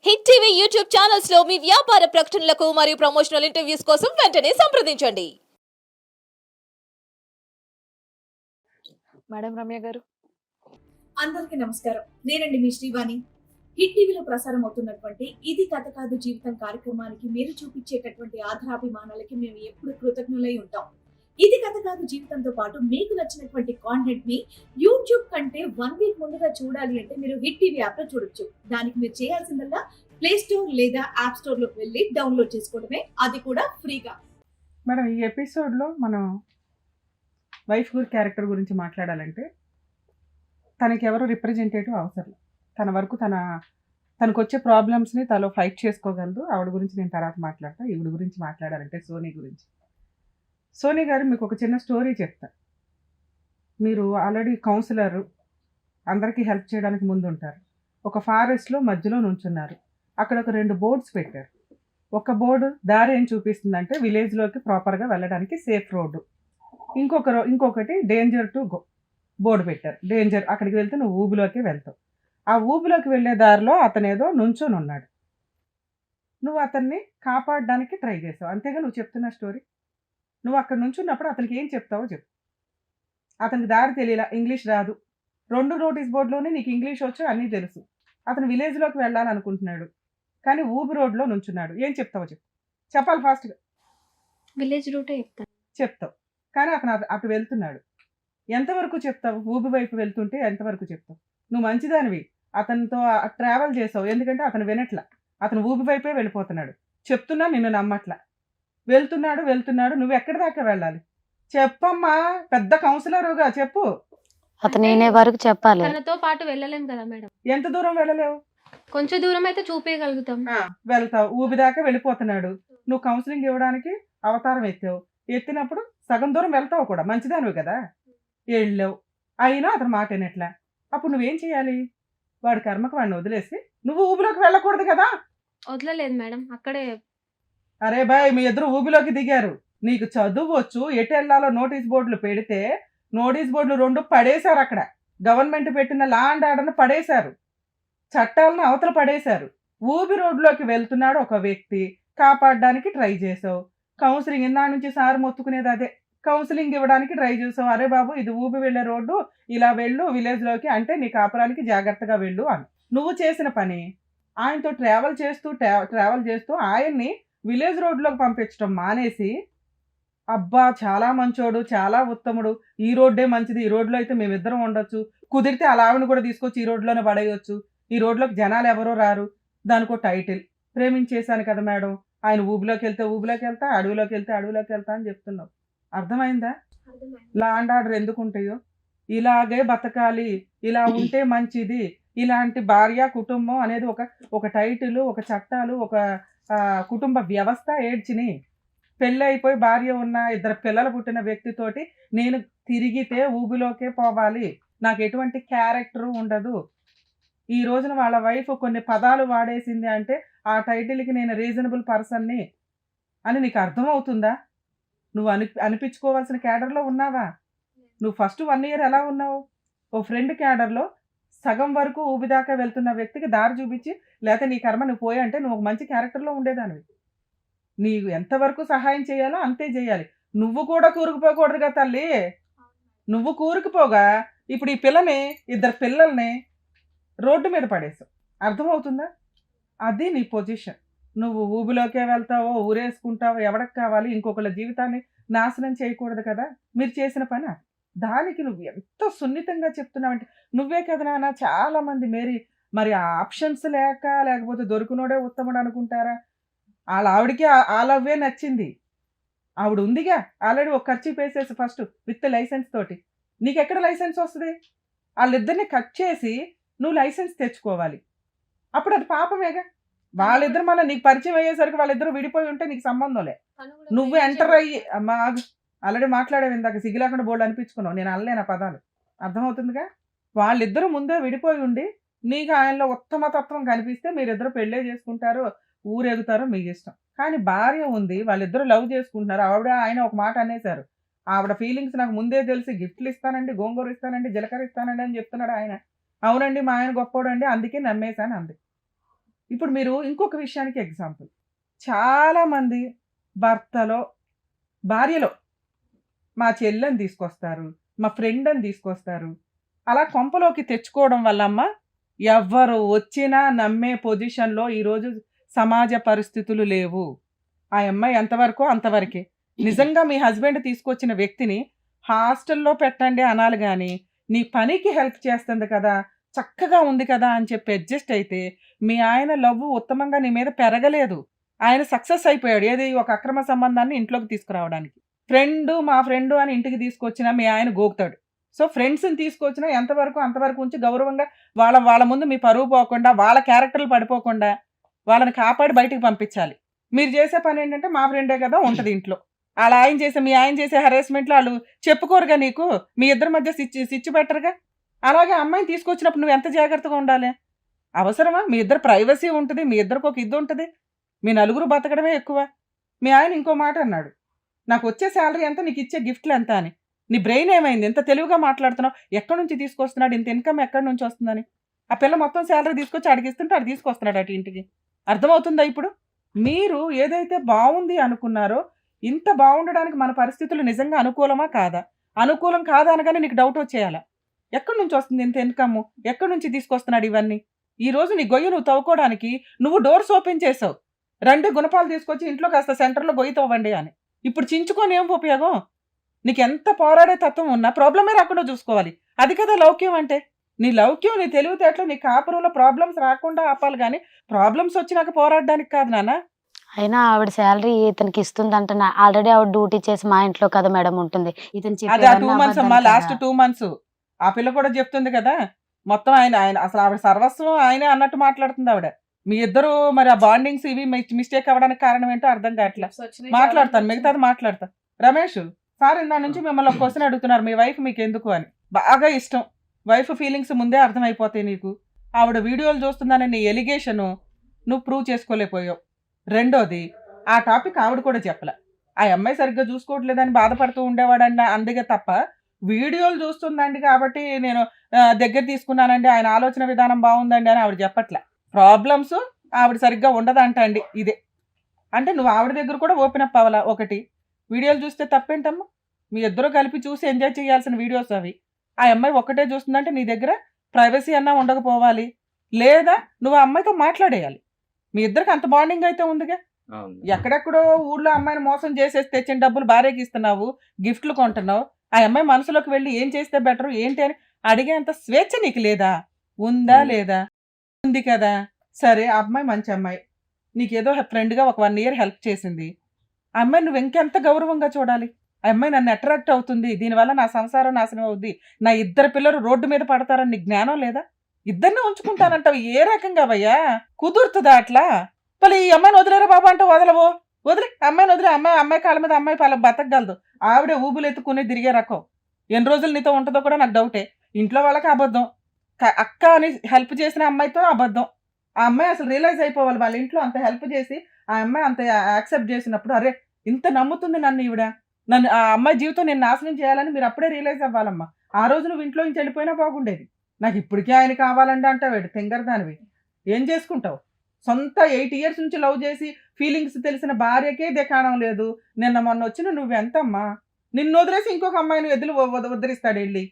Hit TV YouTube channels లో మీ వ్యాపార ప్రకటనలకు మరియు ప్రమోషనల్ ఇంటర్వ్యూస్ కోసం వెంటనే సంప్రదించండి. మేడం రమ్య గారు, అందరికీ నమస్కారం. నేనండి మీ శ్రీవాణి. హిట్ టీవీలో ప్రసారం అవుతున్నటువంటి ఇది కథ కాదు జీవితం కార్యక్రమానికి మీరు చూపించేటటువంటి ఆధారాభిమానాలకి మేము ఎప్పుడు కృతజ్ఞులై ఉంటాం. ఇది కథ కాదు జీవితంతో పాటు మీకు నచ్చినటువంటి కాంటెంట్ ని యూట్యూబ్ కంటే 1 వీక్ ముందుగా చూడాలి అంటే మీరు హిట్ టీవీ యాప్ లో చూడొచ్చు. దానికి మీరు చేయాల్సిందల్లా ప్లే స్టోర్ లేదా యాప్ స్టోర్ లోకి వెళ్ళి డౌన్లోడ్ చేసుకోవడమే, అది కూడా ఫ్రీగా. మేడం, ఈ ఎపిసోడ్లో మనం వైఫ్ క్యారెక్టర్ గురించి మాట్లాడాలంటే తనకి ఎవరు రిప్రజెంటేటివ్ అవసరం. తన వరకు తనకు వచ్చే ప్రాబ్లమ్స్ని తను ఫైట్ చేసుకోగలదు. ఆవిడ గురించి నేను తర్వాత మాట్లాడతా. ఈవిడ గురించి మాట్లాడాలంటే సోనీ గురించి. సోనీ గారు, మీకు ఒక చిన్న స్టోరీ చెప్తా. మీరు ఆల్రెడీ కౌన్సిలర్, అందరికీ హెల్ప్ చేయడానికి ముందు ఉంటారు. ఒక ఫారెస్ట్లో మధ్యలో నుంచున్నారు. అక్కడ ఒక 2 బోర్డ్స్ పెట్టారు. ఒక బోర్డు దారి ఏం చూపిస్తుందంటే విలేజ్లోకి ప్రాపర్గా వెళ్ళడానికి సేఫ్ రోడ్డు. ఇంకొకటి డేంజర్ టు గో బోర్డు పెట్టారు. డేంజర్, అక్కడికి వెళ్తే నువ్వు ఊబిలోకి వెళ్తావు. ఆ ఊబిలోకి వెళ్ళే దారిలో అతను ఏదో నుంచొని ఉన్నాడు. నువ్వు అతన్ని కాపాడడానికి ట్రై చేసావు, అంతేగా నువ్వు చెప్తున్న స్టోరీ. నువ్వు అక్కడ నుంచున్నప్పుడు అతనికి ఏం చెప్తావో చెప్పు. అతనికి దారి తెలియలా, ఇంగ్లీష్ రాదు. 2 నోటీస్ బోర్డులోనే నీకు ఇంగ్లీష్ వచ్చు, అన్నీ తెలుసు. అతను విలేజ్లోకి వెళ్ళాలనుకుంటున్నాడు, కానీ ఊబి రోడ్లో నుంచున్నాడు. ఏం చెప్తావో చెప్పు. చెప్పాలి ఫాస్ట్గా. విలేజ్ రూటే చెప్తావు, కానీ అతను అటు వెళ్తున్నాడు. ఎంతవరకు చెప్తావు? ఊబి వైపు వెళ్తుంటే ఎంతవరకు చెప్తావు? నువ్వు మంచిదానివి, అతనితో ట్రావెల్ చేసావు. ఎందుకంటే అతను వినట్లా, అతను ఊబి వైపే వెళ్ళిపోతున్నాడు. చెప్తున్నా నిన్ను నమ్మట్లా. వెళ్తున్నాడు. నువ్వు ఎక్కడి దాకా వెళ్ళాలి చెప్పమ్మా, పెద్ద కౌన్సిలరుగా చెప్పు. అతను వినే వరకు చెప్పాలి. తనతో పాటు వెళ్ళలేం కదా మేడం. ఎంత దూరం వెళ్ళలేవు? కొంచెం దూరం అయితే చూపించగలుగుతాం. వెళ్తావు, ఊబి దాకా వెళ్ళిపోతున్నాడు. నువ్వు కౌన్సిలింగ్ ఇవ్వడానికి అవతారం ఎత్తావు. ఎత్తినప్పుడు సగం దూరం వెళ్తావు కూడా, మంచిదానివి కదా. వెళ్ళావు, అయినా అతను మాట వినట్లా. అప్పుడు నువ్వేం చేయాలి? వాడి కర్మకు వాడిని వదిలేసి నువ్వు ఊబిలోకి వెళ్ళకూడదు కదా. వదలలేదు మేడం, అక్కడే. అరే బాయ్, మీ ఇద్దరు ఊబిలోకి దిగారు. నీకు చదువు వచ్చు, ఎటు వెళ్ళాలో నోటీస్ బోర్డులు పెడితే నోటీస్ బోర్డులు 2 పడేశారు. అక్కడ గవర్నమెంట్ పెట్టిన లా అండ్ ఆర్డర్ను పడేశారు, చట్టాలను అవతల పడేశారు. ఊబి రోడ్లోకి వెళ్తున్నాడు ఒక వ్యక్తి, కాపాడడానికి ట్రై చేసావు. కౌన్సిలింగ్ ఇందా నుంచి సార్ మొత్తుకునేది అదే, కౌన్సిలింగ్ ఇవ్వడానికి ట్రై చేసావు. అరే బాబు, ఇది ఊబి వెళ్ళే రోడ్డు, ఇలా వెళ్ళు విలేజ్లోకి, అంటే నీ కాపురానికి జాగ్రత్తగా వెళ్ళు అని. నువ్వు చేసిన పని ఆయనతో ట్రావెల్ చేస్తూ ఆయన్ని విలేజ్ రోడ్లోకి పంపించడం మానేసి, అబ్బా చాలా మంచోడు, చాలా ఉత్తముడు, ఈ రోడ్డే మంచిది, ఈ రోడ్లో అయితే మేమిద్దరం ఉండొచ్చు, కుదిరితే అలా ఆవిడని కూడా తీసుకొచ్చి ఈ రోడ్లోనే పడేయొచ్చు, ఈ రోడ్లోకి జనాలు ఎవరో రారు, దానికో టైటిల్, ప్రేమించేశాను కదా మేడం, ఆయన ఊబిలోకి వెళ్తా, అడవిలోకి వెళ్తా అని చెప్తున్నావు. అర్థమైందా? లా అండ్ ఆర్డర్ ఎందుకు ఉంటాయో, ఇలాగే బతకాలి, ఇలా ఉంటే మంచిది, ఇలాంటి భార్య కుటుంబం అనేది ఒక టైటిల్, ఒక చట్టాలు, ఒక కుటుంబ వ్యవస్థ ఏడ్చిని. పెళ్ళి అయిపోయి భార్య ఉన్న 2 పిల్లలు పుట్టిన వ్యక్తితోటి నేను తిరిగితే ఊబిలోకే పోవాలి, నాకు ఎటువంటి క్యారెక్టరు ఉండదు. ఈ రోజున వాళ్ళ వైఫ్ కొన్ని పదాలు వాడేసింది అంటే ఆ టైటిల్కి నేను రీజనబుల్ పర్సన్ని అని నీకు అర్థమవుతుందా? నువ్వు అనిపించుకోవాల్సిన క్యాడర్లో ఉన్నావా? నువ్వు ఫస్ట్ 1 ఇయర్ ఎలా ఉన్నావు? ఓ ఫ్రెండ్ క్యాడర్లో సగం వరకు ఊబి దాకా వెళ్తున్న వ్యక్తికి దారి చూపించి, లేకపోతే నీ కర్మ నువ్వు పోయి అంటే నువ్వు ఒక మంచి క్యారెక్టర్లో ఉండేదానివి. నీకు ఎంతవరకు సహాయం చేయాలో అంతే చేయాలి. నువ్వు కూడా కూరుకుపోకూడదుగా తల్లి. నువ్వు కూరుకుపోగా ఇప్పుడు ఈ 2 పిల్లల్ని రోడ్డు మీద పడేసావు. అర్థమవుతుందా? అది నీ పొజిషన్. నువ్వు ఊబిలోకే వెళ్తావో, ఊరేసుకుంటావో, ఎవరికి కావాలి, ఇంకొకళ్ళ జీవితాన్ని నాశనం చేయకూడదు కదా. మీరు చేసిన పని దానికి నువ్వు ఎంత సున్నితంగా చెప్తున్నావంటే, నువ్వే కదా నాన్న, చాలామంది మరి ఆప్షన్స్ లేకపోతే దొరికినోడే ఉత్తముడు అనుకుంటారా? ఆవిడకి ఆ లవ్వే నచ్చింది. ఆవిడ ఉందిగా ఆల్రెడీ, ఒక ఖర్చు వేసేసి ఫస్ట్ విత్ లైసెన్స్ తోటి. నీకెక్కడ లైసెన్స్ వస్తుంది? వాళ్ళిద్దరిని కట్ చేసి నువ్వు లైసెన్స్ తెచ్చుకోవాలి. అప్పుడు అది పాపమేగా. వాళ్ళిద్దరు మళ్ళీ నీకు పరిచయం అయ్యేసరికి వాళ్ళిద్దరు విడిపోయి ఉంటే నీకు సంబంధంలే. నువ్వు ఎంటర్ అయ్యి అమ్మా ఆల్రెడీ మాట్లాడేవి ఇందాక, సిగ్గులేకుండా బోర్డు అనిపించుకున్నావు, నేను అనలేను ఆ పదాలు. అర్థమవుతుందిగా. వాళ్ళిద్దరూ ముందే విడిపోయి ఉండి నీకు ఆయనలో ఉత్తమతత్వం కనిపిస్తే మీరిద్దరు పెళ్ళే చేసుకుంటారు, ఊరెగుతారో మీ ఇష్టం. కానీ భార్య ఉంది, వాళ్ళిద్దరూ లవ్ చేసుకుంటున్నారు. ఆయన ఒక మాట అనేశారు, ఆవిడ ఫీలింగ్స్ నాకు ముందే తెలిసి గిఫ్ట్లు ఇస్తానండి, గోంగూర ఇస్తానండి, జీలకర్ర ఇస్తానండి అని చెప్తున్నాడు ఆయన. అవునండి, మా ఆయన గొప్పోడు అండి, అందుకే నమ్మేశాను అంది. ఇప్పుడు మీరు ఇంకొక విషయానికి ఎగ్జాంపుల్, చాలా మంది భర్తలో భార్యలో మా చెల్లెని తీసుకొస్తారు, మా ఫ్రెండ్ అని తీసుకొస్తారు. అలా కొంపలోకి తెచ్చుకోవడం వల్ల అమ్మ ఎవ్వరు వచ్చినా నమ్మే పొజిషన్లో ఈరోజు సమాజ పరిస్థితులు లేవు. ఆ అమ్మాయి ఎంతవరకు అంతవరకే. నిజంగా మీ హస్బెండ్ తీసుకొచ్చిన వ్యక్తిని హాస్టల్లో పెట్టండి అనాలి కానీ, నీ పనికి హెల్ప్ చేస్తుంది కదా, చక్కగా ఉంది కదా అని చెప్పి అడ్జస్ట్ అయితే మీ ఆయన లవ్ ఉత్తమంగా నీ మీద పెరగలేదు. ఆయన సక్సెస్ అయిపోయాడు. ఏది ఒక అక్రమ సంబంధాన్ని ఇంట్లోకి తీసుకురావడానికి. మా ఫ్రెండ్ అని ఇంటికి తీసుకొచ్చినా మీ ఆయన గోకుతాడు. సో ఫ్రెండ్స్ని తీసుకొచ్చినా ఎంతవరకు అంతవరకు ఉంచి గౌరవంగా వాళ్ళ ముందు మీ పరువు పోకుండా, వాళ్ళ క్యారెక్టర్లు పడిపోకుండా వాళ్ళని కాపాడి బయటికి పంపించాలి. మీరు చేసే పని ఏంటంటే మా ఫ్రెండే కదా ఉంటుంది ఇంట్లో. మీ ఆయన చేసే హెరాస్మెంట్లో వాళ్ళు చెప్పుకోరుగా నీకు, మీ ఇద్దరి మధ్య సిచ్చు పెట్టరుగా. అలాగే అమ్మాయిని తీసుకొచ్చినప్పుడు నువ్వు ఎంత జాగ్రత్తగా ఉండాలి. అవసరమా? మీ ఇద్దరు ప్రైవసీ ఉంటుంది, మీ ఇద్దరికి ఒక ఇది ఉంటుంది, మీ నలుగురు బతకడమే ఎక్కువ. మీ ఆయన ఇంకో మాట అన్నాడు, నాకు వచ్చే శాలరీ ఎంత, నీకు ఇచ్చే గిఫ్ట్లు ఎంత అని. నీ బ్రెయిన్ ఏమైంది? ఎంత తెలివిగా మాట్లాడుతున్నావు, ఎక్కడి నుంచి తీసుకొస్తున్నాడు, ఇంత ఇన్కమ్ ఎక్కడి నుంచి వస్తుందని. ఆ పిల్ల మొత్తం శాలరీ తీసుకొచ్చి అడిగిస్తుంటే అటు తీసుకొస్తున్నాడు అటు ఇంటికి. అర్థమవుతుందా ఇప్పుడు? మీరు ఏదైతే బాగుంది అనుకున్నారో, ఇంత బాగుండడానికి మన పరిస్థితులు నిజంగా అనుకూలమా కాదా? అనుకూలం కాదా అనగానే నీకు డౌట్ వచ్చేయాలా, ఎక్కడి నుంచి వస్తుంది ఇంత ఇన్కమ్, ఎక్కడి నుంచి తీసుకొస్తున్నాడు ఇవన్నీ. ఈ రోజు నీ గొయ్యి నువ్వు తవ్వుకోవడానికి నువ్వు డోర్స్ ఓపెన్ చేసావు. 2 గుణపాలు తీసుకొచ్చి ఇంట్లో కాస్త సెంటర్లో గొయ్యి తవ్వండి అని. ఇప్పుడు చించుకొని ఏం ఉపయోగం? నీకు ఎంత పోరాడే తత్వం ఉన్నా ప్రాబ్లమే రాకుండా చూసుకోవాలి. అది కదా లౌక్యం అంటే. నీ లౌక్యం, నీ తెలివితేటలు, నీ కాపురంలో ప్రాబ్లమ్స్ రాకుండా ఆపాలి కానీ ప్రాబ్లమ్స్ వచ్చినాక పోరాడడానికి కాదు నాన్న. అయినా ఆవిడ శాలరీ ఇతనికి ఇస్తుందంట. ఆల్రెడీ ఆవిడ డ్యూటీ చేసి మా ఇంట్లో కదా మేడం ఉంటుంది. ఇతను అదే 2 months అమ్మా, లాస్ట్ 2 months. ఆ పిల్ల కూడా చెప్తుంది కదా, మొత్తం ఆయన అసలు ఆవిడ సర్వస్వం ఆయనే అన్నట్టు మాట్లాడుతుంది ఆవిడ. మీ ఇద్దరు మరి ఆ బాండింగ్స్ ఇవి మిస్టేక్ అవ్వడానికి కారణం ఏంటో అర్థం కావట్లే. మాట్లాడతాను, మిగతాది మాట్లాడతా. రమేష్ సార్ ఇందా నుంచి మిమ్మల్ని ఒక క్వశ్చన్ అడుగుతున్నారు, మీ వైఫ్ మీకు ఎందుకు అని. బాగా ఇష్టం, వైఫ్ ఫీలింగ్స్ ముందే అర్థమైపోతాయి నీకు. ఆవిడ వీడియోలు చూస్తుందనే నీ ఎలిగేషను నువ్వు ప్రూవ్ చేసుకోలేకపోయావు. రెండోది, ఆ టాపిక్ ఆవిడ కూడా చెప్పలే. ఆ అమ్మాయి సరిగ్గా చూసుకోవట్లేదని బాధపడుతూ ఉండేవాడన్న అందుకే తప్ప, వీడియోలు చూస్తుందండి కాబట్టి నేను దగ్గర తీసుకున్నానండి, ఆయన ఆలోచన విధానం బాగుందండి అని ఆవిడ చెప్పట్లే. ప్రాబ్లమ్స్ ఆవిడ సరిగ్గా ఉండదంట అండి. ఇదే అంటే నువ్వు ఆవిడ దగ్గర కూడా ఓపెన్ అప్ అవ్వాలా. ఒకటి, వీడియోలు చూస్తే తప్పేంటమ్మా, మీ ఇద్దరు కలిపి చూసి ఎంజాయ్ చేయాల్సిన వీడియోస్ అవి. ఆ అమ్మాయి ఒక్కటే చూస్తుందంటే నీ దగ్గర ప్రైవసీ అన్నా ఉండకపోవాలి, లేదా నువ్వు ఆ అమ్మాయితో మాట్లాడేయాలి. మీ ఇద్దరికి అంత బాండింగ్ అయితే ఉందిగా. ఎక్కడెక్కడో ఊళ్ళో అమ్మాయిని మోసం చేసేసి తెచ్చిన డబ్బులు భార్యకి ఇస్తున్నావు, గిఫ్ట్లు కొంటున్నావు. ఆ అమ్మాయి మనసులోకి వెళ్ళి ఏం చేస్తే బెటర్ ఏంటి అని అడిగేంత స్వేచ్ఛ నీకు లేదా? ఉందా లేదా? ఉంది కదా. సరే, ఆ అమ్మాయి మంచి అమ్మాయి, నీకేదో ఫ్రెండ్గా ఒక 1 year హెల్ప్ చేసింది. ఆ అమ్మాయి నువ్వు ఇంకెంత గౌరవంగా చూడాలి. ఆ అమ్మాయి నన్ను అట్రాక్ట్ అవుతుంది, దీనివల్ల నా సంసారం నాశనం అవుద్ది, నా 2 పిల్లలు రోడ్డు మీద పడతారని నీకు జ్ఞానం లేదా? ఇద్దరిని ఉంచుకుంటానంటావు, ఏ రకంగా భయ్యా? కుదురుతుందా అట్లా? పలు ఈ అమ్మాయిని వదిలేరా బాబా అంటే వదలవు. వదిలే అమ్మాయిని వదిలే. అమ్మాయి కాళ్ళ మీద అమ్మాయి పాల బతకగలదు. ఆవిడే ఊబులు ఎత్తుకుని తిరిగే రకం. ఎన్ని రోజులు నీతో ఉంటుందో కూడా నాకు డౌటే. ఇంట్లో వాళ్ళకి అబద్ధం, అక్క అని హెల్ప్ చేసిన అమ్మాయితో అబద్ధం. ఆ అమ్మాయి అసలు రియలైజ్ అయిపోవాలి, వాళ్ళ ఇంట్లో అంత హెల్ప్ చేసి ఆ అమ్మాయి అంత యాక్సెప్ట్ చేసినప్పుడు, అరే ఇంత నమ్ముతుంది నన్ను ఈవిడ, నన్ను ఆ అమ్మాయి జీవితం నేను నాశనం చేయాలని మీరు అప్పుడే రియలైజ్ అవ్వాలమ్మా. ఆ రోజు నువ్వు ఇంట్లో నుంచి వెళ్ళిపోయినా బాగుండేది. నాకు ఇప్పటికే ఆయన కావాలంటే అంటావేడు, తింగర్ దానివి. ఏం చేసుకుంటావు? సొంత 8 years నుంచి లవ్ చేసి ఫీలింగ్స్ తెలిసిన భార్యకే దికాణం లేదు. నిన్న మొన్న వచ్చిన నువ్వెంతమ్మా? నిన్ను వదిలేసి ఇంకొక అమ్మాయిని ఉద్ధరిస్తాడు వెళ్ళి.